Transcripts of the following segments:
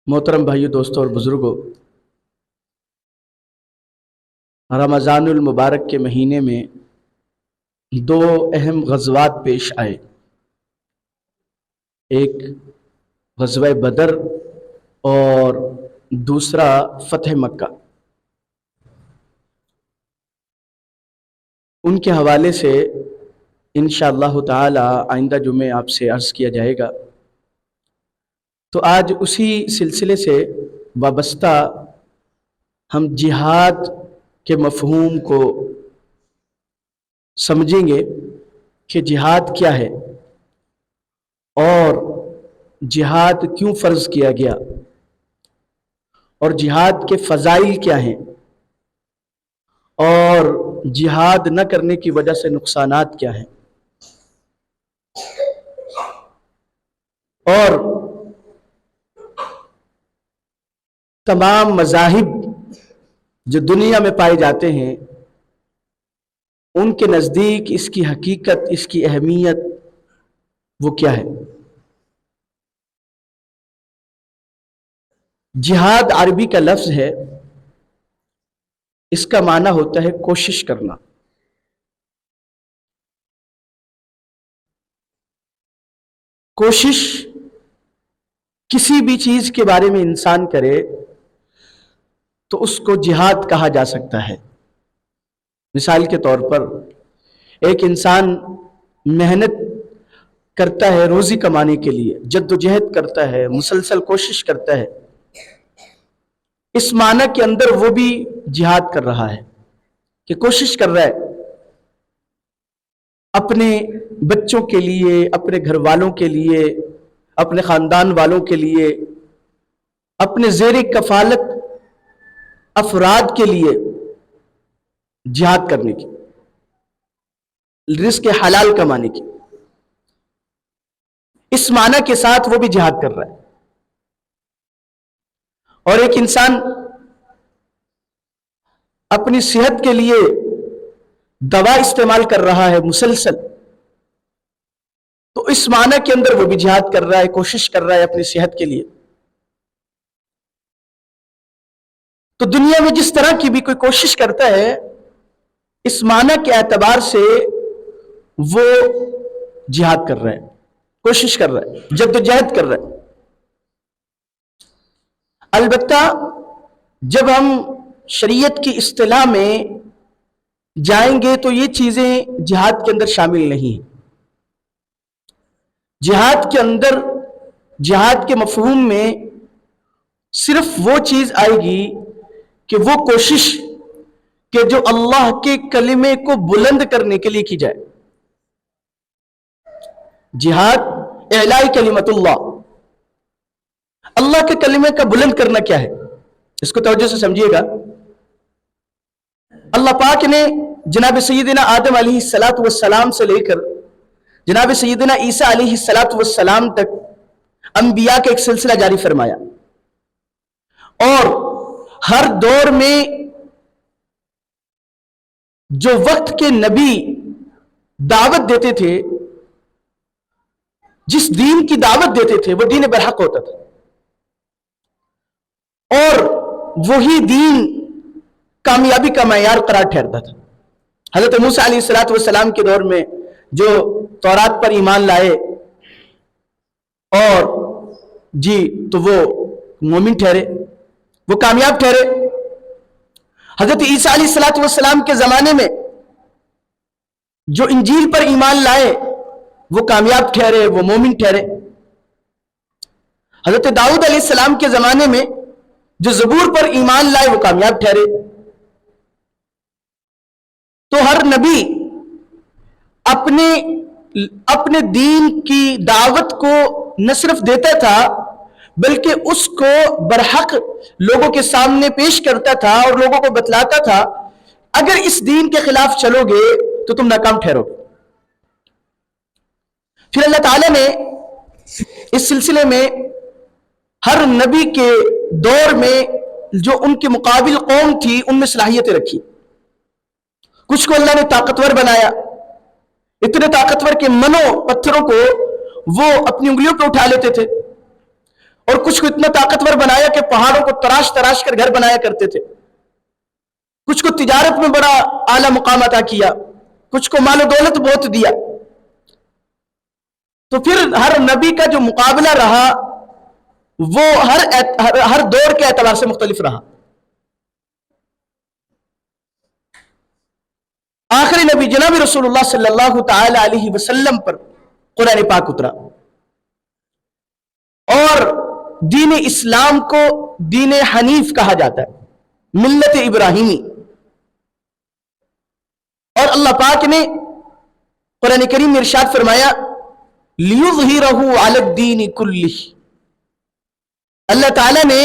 محترم بھائیو، دوستوں اور بزرگوں، رمضان المبارک کے مہینے میں دو اہم غزوات پیش آئے۔ ایک غزوہ بدر اور دوسرا فتح مکہ۔ ان کے حوالے سے انشاءاللہ تعالی آئندہ جمعے آپ سے عرض کیا جائے گا۔ تو آج اسی سلسلے سے وابستہ ہم جہاد کے مفہوم کو سمجھیں گے کہ جہاد کیا ہے اور جہاد کیوں فرض کیا گیا اور جہاد کے فضائل کیا ہیں اور جہاد نہ کرنے کی وجہ سے نقصانات کیا ہیں، اور تمام مذاہب جو دنیا میں پائے جاتے ہیں ان کے نزدیک اس کی حقیقت، اس کی اہمیت وہ کیا ہے۔ جہاد عربی کا لفظ ہے، اس کا معنی ہوتا ہے کوشش کرنا۔ کوشش کسی بھی چیز کے بارے میں انسان کرے تو اس کو جہاد کہا جا سکتا ہے۔ مثال کے طور پر ایک انسان محنت کرتا ہے روزی کمانے کے لیے، جد و جہد کرتا ہے، مسلسل کوشش کرتا ہے، اس معنی کے اندر وہ بھی جہاد کر رہا ہے کہ کوشش کر رہا ہے اپنے بچوں کے لیے، اپنے گھر والوں کے لیے، اپنے خاندان والوں کے لیے، اپنے زیر کفالت افراد کے لیے جہاد کرنے کی، رزق حلال کمانے کی، اس معنی کے ساتھ وہ بھی جہاد کر رہا ہے۔ اور ایک انسان اپنی صحت کے لیے دوا استعمال کر رہا ہے مسلسل، تو اس معنی کے اندر وہ بھی جہاد کر رہا ہے، کوشش کر رہا ہے اپنی صحت کے لیے۔ تو دنیا میں جس طرح کی بھی کوئی کوشش کرتا ہے، اس معنی کے اعتبار سے وہ جہاد کر رہا ہے، کوشش کر رہا ہے، جد و جہد کر رہا ہے۔ البتہ جب ہم شریعت کی اصطلاح میں جائیں گے تو یہ چیزیں جہاد کے اندر شامل نہیں ہیں۔ جہاد کے اندر، جہاد کے مفہوم میں صرف وہ چیز آئے گی کہ وہ کوشش کہ جو اللہ کے کلمے کو بلند کرنے کے لیے کی جائے۔ جہاد اعلاء کلمت اللہ، اللہ کے کلمے کا بلند کرنا کیا ہے، اس کو توجہ سے سمجھیے گا۔ اللہ پاک نے جناب سیدنا آدم علیہ السلام سے لے کر جناب سیدنا عیسیٰ علیہ السلام تک انبیاء کا ایک سلسلہ جاری فرمایا، اور ہر دور میں جو وقت کے نبی دعوت دیتے تھے، جس دین کی دعوت دیتے تھے، وہ دین برحق ہوتا تھا، اور وہی دین کامیابی کا معیار قرار ٹھہرتا تھا۔ حضرت موسیٰ علیہ السلام کے دور میں جو تورات پر ایمان لائے اور تو وہ مومن ٹھہرے، وہ کامیاب ٹھہرے۔ حضرت عیسیٰ علیہ السلام کے زمانے میں جو انجیل پر ایمان لائے وہ کامیاب ٹھہرے، وہ مومن ٹھہرے۔ حضرت داؤد علیہ السلام کے زمانے میں جو زبور پر ایمان لائے وہ کامیاب ٹھہرے۔ تو ہر نبی اپنے دین کی دعوت کو نہ صرف دیتا تھا بلکہ اس کو برحق لوگوں کے سامنے پیش کرتا تھا اور لوگوں کو بتلاتا تھا اگر اس دین کے خلاف چلو گے تو تم ناکام ٹھہرو گے۔ پھر اللہ تعالیٰ نے اس سلسلے میں ہر نبی کے دور میں جو ان کے مقابل قوم تھی ان میں صلاحیتیں رکھی۔ کچھ کو اللہ نے طاقتور بنایا، اتنے طاقتور کہ منو پتھروں کو وہ اپنی انگلیوں پہ اٹھا لیتے تھے، اور کچھ کو اتنا طاقتور بنایا کہ پہاڑوں کو تراش تراش کر گھر بنایا کرتے تھے، کچھ کو تجارت میں بڑا اعلیٰ مقام عطا کیا، کچھ کو مال و دولت بہت دیا. تو پھر ہر نبی کا جو مقابلہ رہا وہ ہر دور کے اعتبار سے مختلف رہا. آخری نبی جناب رسول اللہ صلی اللہ تعالی علیہ وسلم پر قرآن پاک اترا، اور دین اسلام کو دین حنیف کہا جاتا ہے، ملت ابراہیمی. اور اللہ پاک نے قرآن کریم میں ارشاد فرمایا لِيُظْهِرَهُ عَلَى الدِّينِ كُلِّهِ، اللہ تعالیٰ نے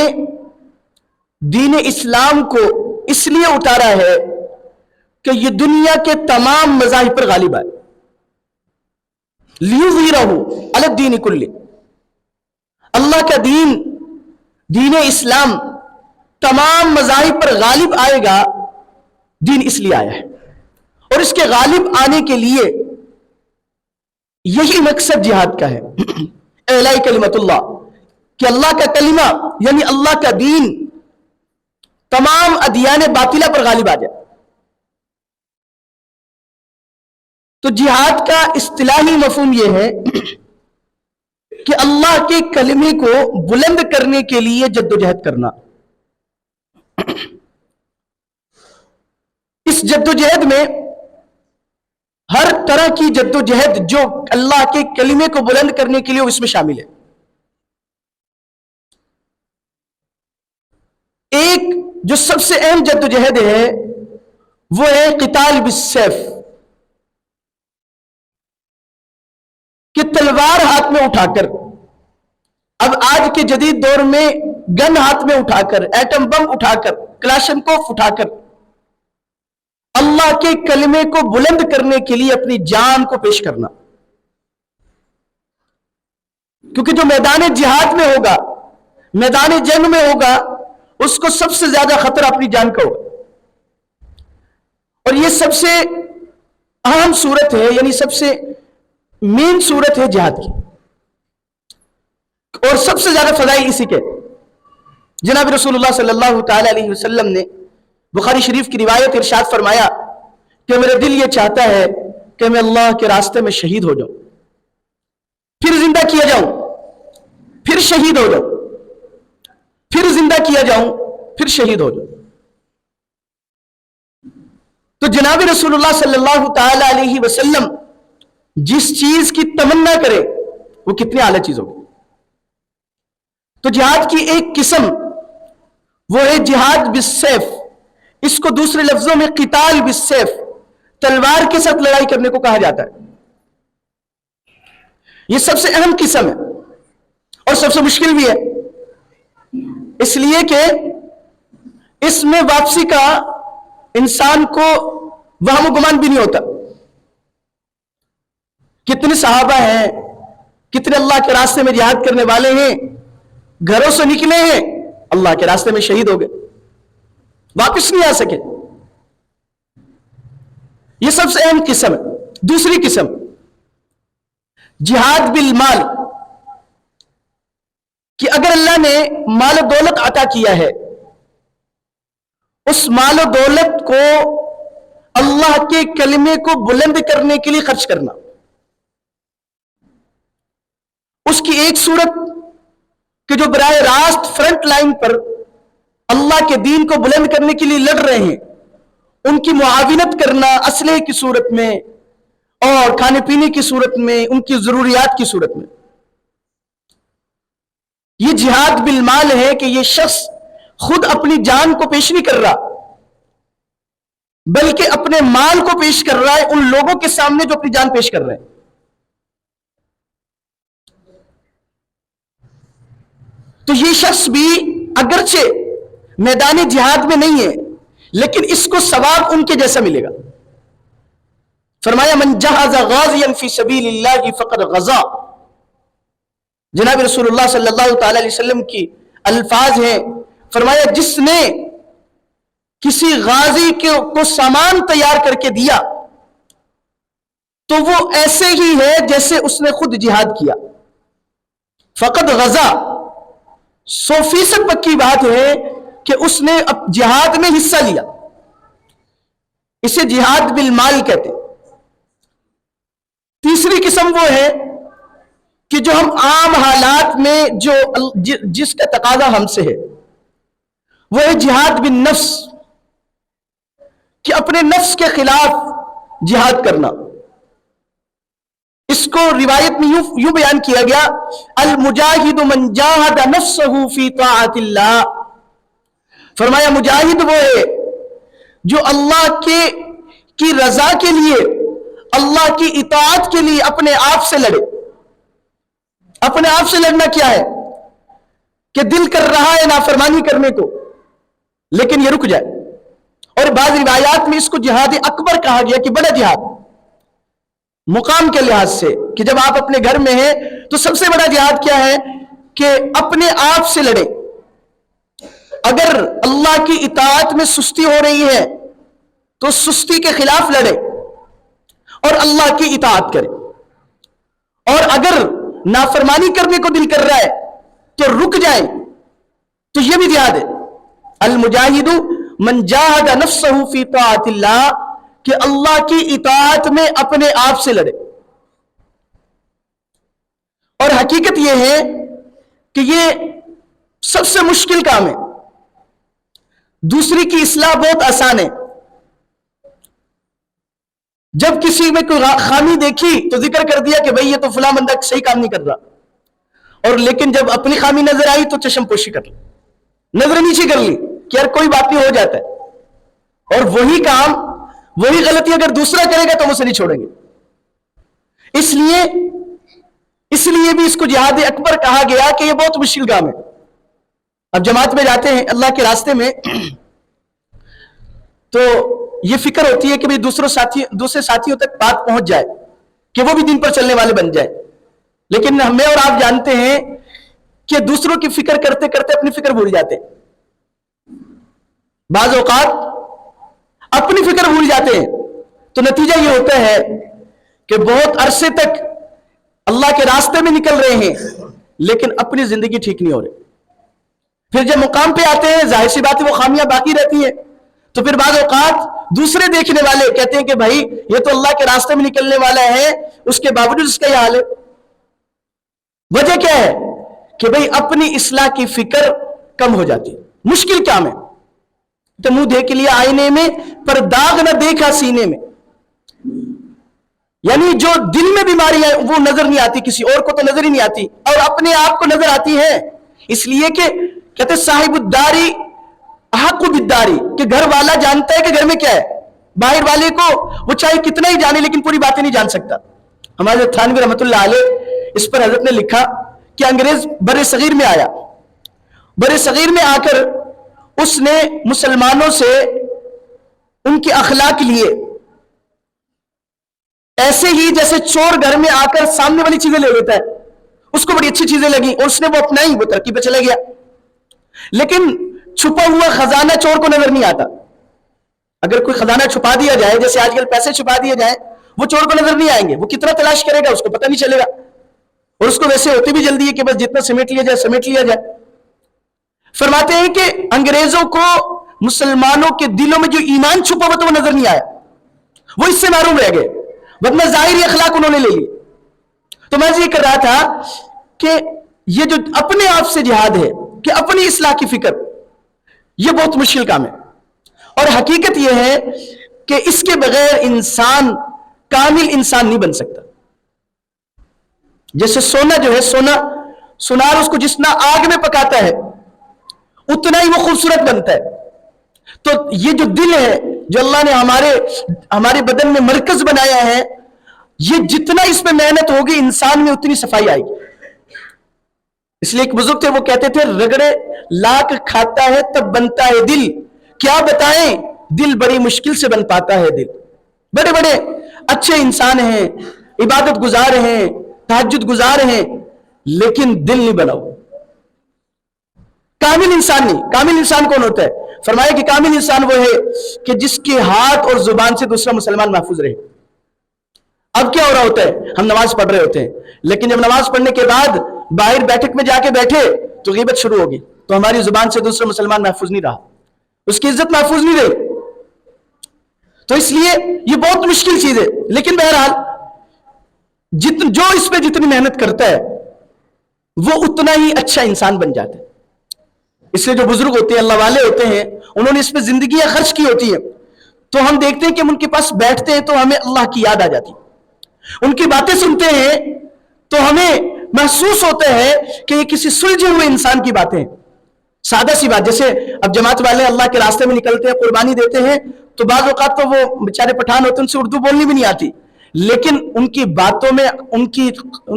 دین اسلام کو اس لیے اتارا ہے کہ یہ دنیا کے تمام مذاہب پر غالب آئے. لِيُظْهِرَهُ عَلَى الدِّينِ كُلِّهِ، اللہ کا دین، دین اسلام تمام مذاہب پر غالب آئے گا. دین اس لیے آیا ہے، اور اس کے غالب آنے کے لیے یہی مقصد جہاد کا ہے، اعلاء کلمت اللہ، کہ اللہ کا کلمہ یعنی اللہ کا دین تمام ادیان باطلہ پر غالب آ جائے. تو جہاد کا اصطلاحی مفہوم یہ ہے کہ اللہ کے کلمے کو بلند کرنے کے لیے جدوجہد کرنا. اس جدوجہد میں ہر طرح کی جدوجہد جو اللہ کے کلمے کو بلند کرنے کے لیے اس میں شامل ہے. ایک جو سب سے اہم جدوجہد ہے وہ ہے قتال بالسیف، کہ تلوار ہاتھ میں اٹھا کر، اب آج کے جدید دور میں گن ہاتھ میں اٹھا کر، ایٹم بم اٹھا کر، کلاشنکوف اٹھا کر اللہ کے کلمے کو بلند کرنے کے لیے اپنی جان کو پیش کرنا. کیونکہ جو میدان جہاد میں ہوگا، میدان جنگ میں ہوگا، اس کو سب سے زیادہ خطرہ اپنی جان کا ہوگا. اور یہ سب سے اہم صورت ہے، یعنی سب سے مین صورت ہے جہاد کی، اور سب سے زیادہ فضائل اسی کے. جناب رسول اللہ صلی اللہ تعالی علیہ وسلم نے بخاری شریف کی روایت ارشاد فرمایا کہ میرا دل یہ چاہتا ہے کہ میں اللہ کے راستے میں شہید ہو جاؤں، پھر زندہ کیا جاؤں، پھر شہید ہو جاؤں، پھر زندہ کیا جاؤں، پھر شہید ہو جاؤں. تو جناب رسول اللہ صلی اللہ تعالی علیہ وسلم جس چیز کی تمنا کرے وہ کتنی اعلیٰ چیز ہوگی. تو جہاد کی ایک قسم وہ ہے جہاد بالسیف. اس کو دوسرے لفظوں میں قتال بالسیف، تلوار کے ساتھ لڑائی کرنے کو کہا جاتا ہے. یہ سب سے اہم قسم ہے اور سب سے مشکل بھی ہے، اس لیے کہ اس میں واپسی کا انسان کو وہم و گمان بھی نہیں ہوتا. کتنے صحابہ ہیں، کتنے اللہ کے راستے میں جہاد کرنے والے ہیں، گھروں سے نکلے ہیں، اللہ کے راستے میں شہید ہو گئے، واپس نہیں آ سکے. یہ سب سے اہم قسم ہے. دوسری قسم جہاد بالمال، کہ اگر اللہ نے مال و دولت عطا کیا ہے، اس مال و دولت کو اللہ کے کلمے کو بلند کرنے کے لیے خرچ کرنا. اس کی ایک صورت کہ جو براہ راست فرنٹ لائن پر اللہ کے دین کو بلند کرنے کے لیے لڑ رہے ہیں، ان کی معاونت کرنا اسلحے کی صورت میں اور کھانے پینے کی صورت میں، ان کی ضروریات کی صورت میں. یہ جہاد بالمال ہے کہ یہ شخص خود اپنی جان کو پیش نہیں کر رہا، بلکہ اپنے مال کو پیش کر رہا ہے ان لوگوں کے سامنے جو اپنی جان پیش کر رہے ہیں. تو یہ شخص بھی اگرچہ میدان جہاد میں نہیں ہے، لیکن اس کو ثواب ان کے جیسا ملے گا. فرمایا من جہز غازیا فی سبیل اللہ فقد غزا. جناب رسول اللہ صلی اللہ تعالی علیہ وسلم کی الفاظ ہیں، فرمایا جس نے کسی غازی کو سامان تیار کر کے دیا تو وہ ایسے ہی ہے جیسے اس نے خود جہاد کیا. فقد غزا، 100% پکی بات ہے کہ اس نے اب جہاد میں حصہ لیا. اسے جہاد بالمال کہتے ہیں. تیسری قسم وہ ہے کہ جو ہم عام حالات میں جس کا تقاضا ہم سے ہے وہ ہے جہاد بالنفس، کہ اپنے نفس کے خلاف جہاد کرنا. اس کو روایت میں یوں بیان کیا گیا، المجاہد من جاہد نفسہ فی طاعت اللہ. فرمایا مجاہد وہ ہے جو اللہ کی رضا کے لیے، اللہ کی اطاعت کے لیے اپنے آپ سے لڑے. اپنے آپ سے لڑنا کیا ہے؟ کہ دل کر رہا ہے نافرمانی کرنے کو لیکن یہ رک جائے. اور بعض روایات میں اس کو جہاد اکبر کہا گیا، کہ بڑا جہاد مقام کے لحاظ سے، کہ جب آپ اپنے گھر میں ہیں تو سب سے بڑا جہاد کیا ہے؟ کہ اپنے آپ سے لڑے. اگر اللہ کی اطاعت میں سستی ہو رہی ہے تو سستی کے خلاف لڑے اور اللہ کی اطاعت کرے. اور اگر نافرمانی کرنے کو دل کر رہا ہے تو رک جائے. تو یہ بھی جہاد ہے. المجاہد من جاہد نفسہ فی طاعت اللہ، کہ اللہ کی اطاعت میں اپنے آپ سے لڑے. اور حقیقت یہ ہے کہ یہ سب سے مشکل کام ہے. دوسری کی اصلاح بہت آسان ہے. جب کسی میں کوئی خامی دیکھی تو ذکر کر دیا کہ بھئی یہ تو فلاں بندہ صحیح کام نہیں کر رہا، اور لیکن جب اپنی خامی نظر آئی تو چشم پوشی کر لی، نظر نیچی کر لی کہ یار کوئی بات نہیں، ہو جاتا ہے. اور وہی کام، وہی غلطی اگر دوسرا کرے گا تو ہم اسے نہیں چھوڑیں گے. اس لیے بھی اس کو جہاد اکبر کہا گیا کہ یہ بہت مشکل کام ہے. اب جماعت میں جاتے ہیں اللہ کے راستے میں تو یہ فکر ہوتی ہے کہ بھئی دوسرے ساتھیوں تک بات پہنچ جائے، کہ وہ بھی دین پر چلنے والے بن جائے. لیکن ہمیں اور آپ جانتے ہیں کہ دوسروں کی فکر کرتے کرتے اپنی فکر بھول جاتے ہیں. بعض اوقات اپنی فکر بھول جاتے ہیں تو نتیجہ یہ ہوتا ہے کہ بہت عرصے تک اللہ کے راستے میں نکل رہے ہیں لیکن اپنی زندگی ٹھیک نہیں ہو رہی. پھر جب مقام پہ آتے ہیں ظاہر سی بات ہے وہ خامیاں باقی رہتی ہیں. تو پھر بعض اوقات دوسرے دیکھنے والے کہتے ہیں کہ بھائی یہ تو اللہ کے راستے میں نکلنے والا ہے، اس کے باوجود اس کا یہ حال ہے. وجہ کیا ہے؟ کہ بھائی اپنی اصلاح کی فکر کم ہو جاتی. مشکل کام ہے. تو منہ دیکھ لیا آئینے میں پر داغ نہ دیکھا سینے میں. یعنی جو دل میں بیماری ہے وہ نظر نہیں آتی، کسی اور کو تو نظر ہی نہیں آتی، اور اپنے آپ کو نظر آتی ہے. اس لیے کہ کہتے صاحب الداری احق بالداری، کہ گھر والا جانتا ہے کہ گھر میں کیا ہے. باہر والے کو وہ چاہے کتنا ہی جانے لیکن پوری باتیں نہیں جان سکتا. ہمارے تھانوی رحمۃ اللہ علیہ اس پر حضرت نے لکھا کہ انگریز بر صغیر میں آیا. بر صغیر میں آ کر اس نے مسلمانوں سے ان کے اخلاق لیے، ایسے ہی جیسے چور گھر میں آ کر سامنے والی چیزیں لے لیتا ہے. اس کو بڑی اچھی چیزیں لگی اور اس نے وہ اپنائی، وہ ترقی پہ چلا گیا. لیکن چھپا ہوا خزانہ چور کو نظر نہیں آتا. اگر کوئی خزانہ چھپا دیا جائے، جیسے آج کل پیسے چھپا دیے جائیں، وہ چور کو نظر نہیں آئیں گے. وہ کتنا تلاش کرے گا اس کو پتہ نہیں چلے گا، اور اس کو ویسے ہوتی بھی جلدی ہے کہ بس جتنا سمیٹ لیا جائے سمیٹ لیا جائے. فرماتے ہیں کہ انگریزوں کو مسلمانوں کے دلوں میں جو ایمان چھپا ہوا تو وہ نظر نہیں آیا، وہ اس سے محروم رہ گئے، ورنہ ظاہری اخلاق انہوں نے لے لی. تو میں یہ کر رہا تھا کہ یہ جو اپنے آپ سے جہاد ہے، کہ اپنی اصلاح کی فکر، یہ بہت مشکل کام ہے. اور حقیقت یہ ہے کہ اس کے بغیر انسان کامل انسان نہیں بن سکتا. جیسے سونا جو ہے، سونار اس کو جتنا آگ میں پکاتا ہے اتنا ہی وہ خوبصورت بنتا ہے. تو یہ جو دل ہے جو اللہ نے ہمارے بدن میں مرکز بنایا ہے، یہ جتنا اس میں محنت ہوگی انسان میں اتنی صفائی آئے گی. اس لیے ایک بزرگ تھے، وہ کہتے تھے رگڑے لاکھ کھاتا ہے تب بنتا ہے دل، کیا بتائیں دل بڑی مشکل سے بن پاتا ہے. دل بڑے بڑے اچھے انسان ہیں، عبادت گزار ہیں، تہجد گزار ہیں، لیکن دل نہیں بنا. کامل انسان نہیں. کامل انسان کون ہوتا ہے؟ فرمایا کہ کامل انسان وہ ہے کہ جس کے ہاتھ اور زبان سے دوسرا مسلمان محفوظ رہے. اب کیا ہو رہا ہوتا ہے؟ ہم نماز پڑھ رہے ہوتے ہیں، لیکن جب نماز پڑھنے کے بعد باہر بیٹھک میں جا کے بیٹھے تو غیبت شروع ہوگی، تو ہماری زبان سے دوسرا مسلمان محفوظ نہیں رہا، اس کی عزت محفوظ نہیں رہی. تو اس لیے یہ بہت مشکل چیز ہے. لیکن بہرحال جو اس پہ جتنی محنت کرتا ہے وہ اتنا ہی اچھا انسان بن جاتا ہے. اس لیے جو بزرگ ہوتے ہیں، اللہ والے ہوتے ہیں، انہوں نے اس پہ زندگیاں خرچ کی ہوتی ہیں، تو ہم دیکھتے ہیں کہ ہم ان کے پاس بیٹھتے ہیں تو ہمیں اللہ کی یاد آ جاتی ہے. ان کی باتیں سنتے ہیں تو ہمیں محسوس ہوتا ہے کہ یہ کسی سلجھے ہوئے انسان کی باتیں ہیں. سادہ سی بات، جیسے اب جماعت والے اللہ کے راستے میں نکلتے ہیں، قربانی دیتے ہیں، تو بعض اوقات تو وہ بیچارے پٹھان ہوتے ہیں، ان سے اردو بولنی بھی نہیں آتی، لیکن ان کی باتوں میں ان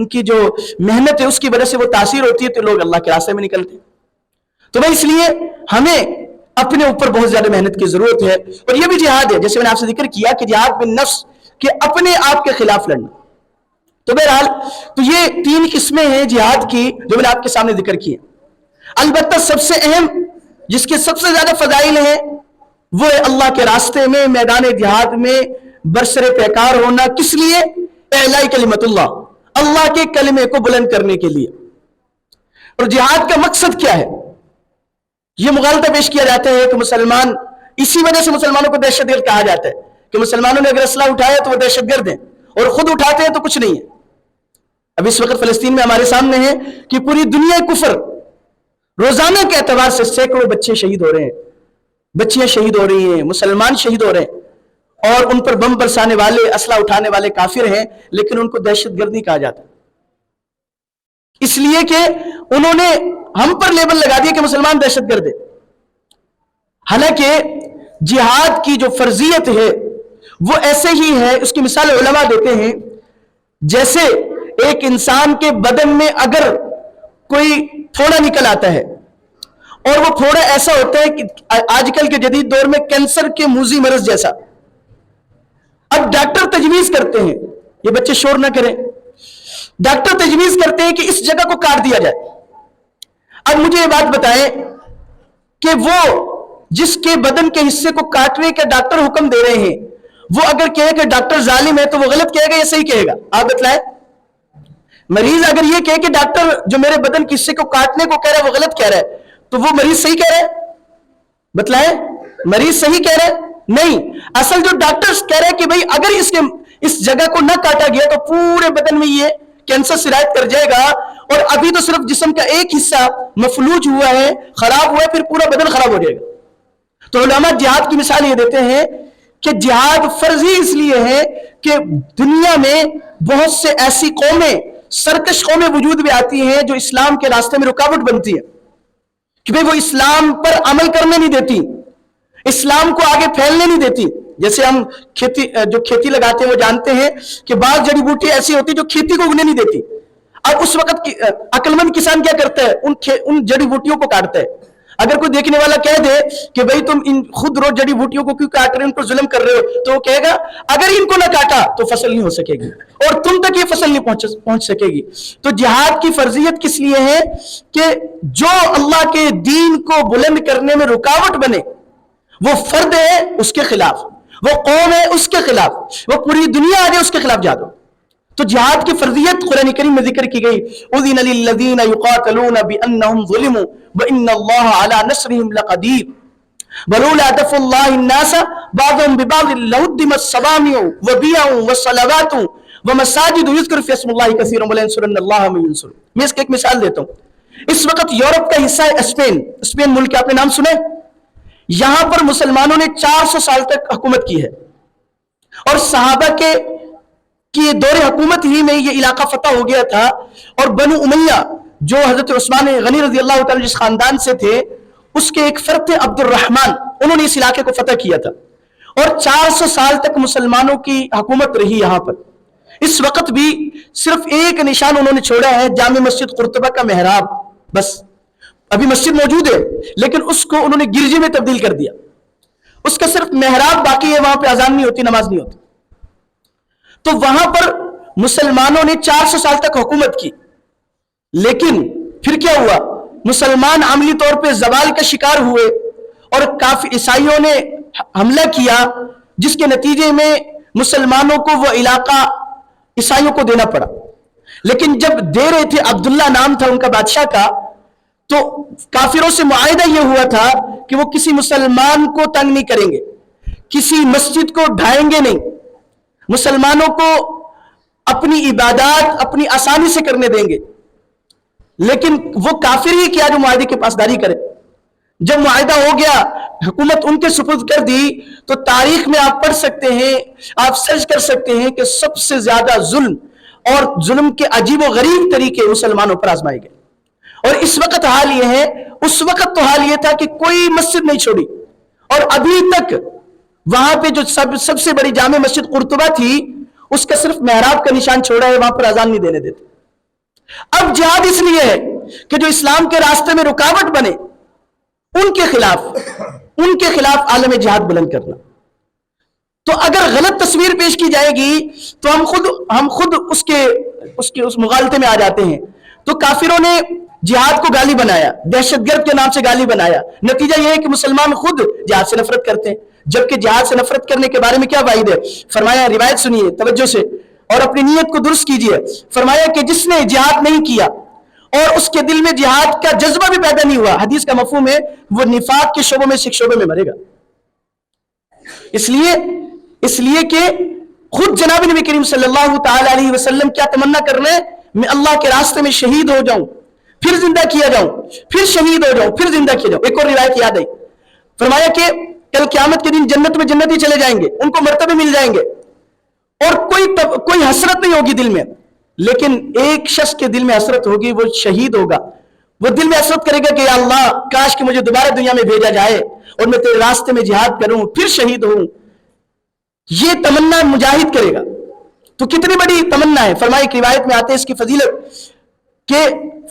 کی جو محنت ہے اس کی وجہ سے وہ تاثیر ہوتی ہے، تو لوگ اللہ کے راستے میں نکلتے ہیں. تو اس لیے ہمیں اپنے اوپر بہت زیادہ محنت کی ضرورت ہے. اور یہ بھی جہاد ہے، جیسے میں نے آپ سے ذکر کیا کہ جہاد بالنفس، کہ اپنے آپ کے خلاف لڑنا. تو بہرحال تو یہ 3 قسمیں ہیں جہاد کی جو میں نے آپ کے سامنے ذکر کی. البتہ سب سے اہم، جس کے سب سے زیادہ فضائل ہیں، وہ ہے اللہ کے راستے میں میدان جہاد میں برسر پیکار ہونا. کس لیے؟ اعلاء کلمت اللہ، اللہ کے کلمے کو بلند کرنے کے لیے. اور جہاد کا مقصد کیا ہے؟ یہ مغالطہ پیش کیا جاتا ہے کہ مسلمان، اسی وجہ سے مسلمانوں کو دہشت گرد کہا جاتا ہے کہ مسلمانوں نے اگر اسلحہ اٹھایا تو وہ دہشت گرد ہیں، اور خود اٹھاتے ہیں تو کچھ نہیں ہے. اب اس وقت فلسطین میں ہمارے سامنے ہے کہ پوری دنیا کفر روزانہ کے اعتبار سے سینکڑوں بچے شہید ہو رہے ہیں، بچیاں شہید ہو رہی ہیں، مسلمان شہید ہو رہے ہیں، اور ان پر بم برسانے والے، اسلحہ اٹھانے والے کافر ہیں، لیکن ان کو دہشت گرد نہیں کہا جاتا، اس لیے کہ انہوں نے ہم پر لیبل لگا دیا کہ مسلمان دہشت گرد ہے. حالانکہ جہاد کی جو فرضیت ہے وہ ایسے ہی ہے. اس کی مثال علماء دیتے ہیں، جیسے ایک انسان کے بدن میں اگر کوئی پھوڑا نکل آتا ہے، اور وہ پھوڑا ایسا ہوتا ہے کہ آج کل کے جدید دور میں کینسر کے موذی مرض جیسا. اب ڈاکٹر تجویز کرتے ہیں، یہ بچے شور نہ کریں، ڈاکٹر تجویز کرتے ہیں کہ اس جگہ کو کاٹ دیا جائے. اب مجھے یہ بات بتائیں کہ وہ جس کے بدن کے حصے کو کاٹنے کا ڈاکٹر حکم دے رہے ہیں، وہ اگر کہے کہ ڈاکٹر ظالم ہے تو وہ غلط کہے گا یا صحیح کہے گا؟ آپ بتلائیں. مریض اگر یہ کہے کہ ڈاکٹر جو میرے بدن کے حصے کو کاٹنے کو کہہ رہا ہے وہ غلط کہہ رہا ہے، تو وہ مریض صحیح کہہ رہا ہے؟ بتلائیں، مریض صحیح کہہ رہا ہے؟ نہیں. اصل جو ڈاکٹر کہہ رہا ہے کہ بھئی اگر اس جگہ کو نہ کاٹا گیا تو پورے بدن میں یہ کینسر سرایت کر جائے گا، اور ابھی تو صرف جسم کا ایک حصہ مفلوج ہوا ہے، خراب ہوا ہے، پھر پورا بدن خراب ہو جائے گا. تو علماء جہاد کی مثال یہ دیتے ہیں کہ جہاد فرضی اس لیے ہے کہ دنیا میں بہت سے ایسی قومیں، سرکش قومیں وجود میں آتی ہیں جو اسلام کے راستے میں رکاوٹ بنتی ہے، کہ بھئی وہ اسلام پر عمل کرنے نہیں دیتی، اسلام کو آگے پھیلنے نہیں دیتی. جیسے ہم کھیتی لگاتے ہیں وہ جانتے ہیں کہ بعض جڑی بوٹی ایسی ہوتی جو کھیتی کو اگنے نہیں دیتی. اب اس وقت عقل مند کسان کیا کرتا ہے؟ ان جڑی بوٹیوں کو کاٹتا ہے. اگر کوئی دیکھنے والا کہہ دے کہ بھئی تم ان خود روز جڑی بوٹیوں کو کیوں کاٹ رہے ہیں، ان پر ظلم کر رہے ہو، تو وہ کہے گا اگر ان کو نہ کاٹا تو فصل نہیں ہو سکے گی، اور تم تک یہ فصل نہیں پہنچ سکے گی. تو جہاد کی فرضیت کس لیے ہے؟ کہ جو اللہ کے دین کو بلند کرنے میں رکاوٹ بنے، وہ فرد ہے اس کے خلاف، وہ قوم ہے اس کے خلاف، وہ پوری دنیا آ جائے اس کے خلاف جہاد ہو. تو جہاد کی فرضیت قرآن کریم میں ذکر کی گئی، اذن للذین یقاتلون بانہم ظلموا وان اللہ علی نصرہم لقدیر ولولا دفع اللہ الناس بعضهم ببعض لہدمت الصوامع وبیع وصلوات ومساجد یذکر فی اسم اللہ کثیرا ولینصرن اللہ من ینصر. میں اس کی ایک مثال دیتا ہوں. اس وقت یورپ کا حصہ ہے اسپین ملک کا، آپ نے نام سنا ہے؟ یہاں پر مسلمانوں نے 400 سال تک حکومت کی ہے، اور صحابہ کے دور حکومت ہی میں یہ علاقہ فتح ہو گیا تھا. اور بنو امیہ جو حضرت عثمان غنی رضی اللہ تعالی جس خاندان سے تھے، اس کے ایک فرد تھے عبد الرحمن، انہوں نے اس علاقے کو فتح کیا تھا، اور 400 سال تک مسلمانوں کی حکومت رہی یہاں پر. اس وقت بھی صرف ایک نشان انہوں نے چھوڑا ہے، جامع مسجد قرطبہ کا محراب. بس ابھی مسجد موجود ہے لیکن اس کو انہوں نے گرجے میں تبدیل کر دیا، اس کا صرف محراب باقی ہے، وہاں پہ اذان نہیں ہوتی، نماز نہیں ہوتی. تو وہاں پر مسلمانوں نے 400 سال تک حکومت کی، لیکن پھر کیا ہوا؟ مسلمان عملی طور پہ زوال کا شکار ہوئے، اور کافی عیسائیوں نے حملہ کیا، جس کے نتیجے میں مسلمانوں کو وہ علاقہ عیسائیوں کو دینا پڑا. لیکن جب دے رہے تھے، عبداللہ نام تھا ان کا بادشاہ کا، تو کافروں سے معاہدہ یہ ہوا تھا کہ وہ کسی مسلمان کو تنگ نہیں کریں گے، کسی مسجد کو ڈھائیں گے نہیں، مسلمانوں کو اپنی عبادات اپنی آسانی سے کرنے دیں گے. لیکن وہ کافر ہی کیا جو معاہدے کی پاسداری کرے. جب معاہدہ ہو گیا، حکومت ان کے سپرد کر دی، تو تاریخ میں آپ پڑھ سکتے ہیں، آپ سرچ کر سکتے ہیں کہ سب سے زیادہ ظلم اور ظلم کے عجیب و غریب طریقے مسلمانوں پر آزمائے گئے. اور اس وقت حال یہ ہے، اس وقت تو حال یہ تھا کہ کوئی مسجد نہیں چھوڑی، اور ابھی تک وہاں پہ جو سب سے بڑی جامع مسجد قرطبہ تھی، اس کا صرف محراب کا نشان چھوڑا ہے، وہاں پر اذان نہیں دینے دیتے. اب جہاد اس لیے ہے کہ جو اسلام کے راستے میں رکاوٹ بنے، ان کے خلاف عالم جہاد بلند کرنا. تو اگر غلط تصویر پیش کی جائے گی تو ہم خود اس مغالطے میں آ جاتے ہیں. تو کافروں نے جہاد کو گالی بنایا، دہشت گرد کے نام سے گالی بنایا. نتیجہ یہ ہے کہ مسلمان خود جہاد سے نفرت کرتے ہیں، جبکہ جہاد سے نفرت کرنے کے بارے میں کیا وعید ہے؟ فرمایا، روایت سنیے توجہ سے اور اپنی نیت کو درست کیجیے. فرمایا کہ جس نے جہاد نہیں کیا اور اس کے دل میں جہاد کا جذبہ بھی پیدا نہیں ہوا، حدیث کا مفہوم ہے وہ نفاق کے شعبوں میں سے ایک شعبے میں مرے گا. اس لیے کہ خود جناب نبی کریم صلی اللہ تعالی علیہ وسلم کیا تمنا کر رہے ہیں؟ میں اللہ کے راستے میں شہید ہو جاؤں، پھر زندہ کیا جاؤں، پھر شہید ہو جاؤں، پھر زندہ کیا جاؤں. ایک اور روایت یاد آئی، فرمایا کہ کل قیامت کے دن جنت میں جنتی چلے جائیں گے، ان کو مرتبے مل جائیں گے، اور کوئی حسرت نہیں ہوگی دل میں. لیکن ایک شخص کے دل میں حسرت ہوگی، وہ شہید ہوگا. وہ دل میں حسرت کرے گا کہ یا اللہ کاش کہ مجھے دوبارہ دنیا میں بھیجا جائے اور میں تیرے راستے میں جہاد کروں، پھر شہید ہوں. یہ تمنا مجاہد کرے گا. تو کتنی بڑی تمنا ہے. فرمایا کہ روایت میں آتے ہیں اس کی فضیلت کہ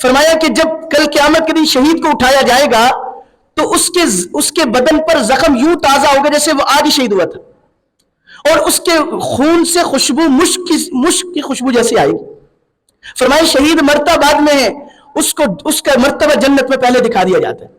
فرمایا کہ جب کل قیامت کے دن شہید کو اٹھایا جائے گا تو اس کے بدن پر زخم یوں تازہ ہوگا جیسے وہ آج ہی شہید ہوا تھا، اور اس کے خون سے خوشبو مشک کی خوشبو جیسی آئے گی. فرمایا شہید مرتبہ بعد میں ہے، اس کا مرتبہ جنت میں پہلے دکھا دیا جاتا ہے.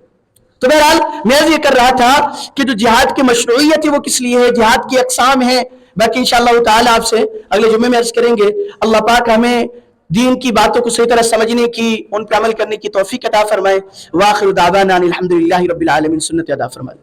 تو بہرحال میں یہ کر رہا تھا کہ جو جہاد کی مشروعیت ہے وہ کس لیے ہے، جہاد کی اقسام ہیں. باقی انشاءاللہ تعالی آپ سے اگلے جمعے میں عرض کریں گے. اللہ پاک ہمیں دین کی باتوں کو صحیح طرح سمجھنے کی، ان پر عمل کرنے کی توفیق عطا فرمائے. وآخر دعوانا الحمدللہ رب العالمین. سنت ادا فرمائے.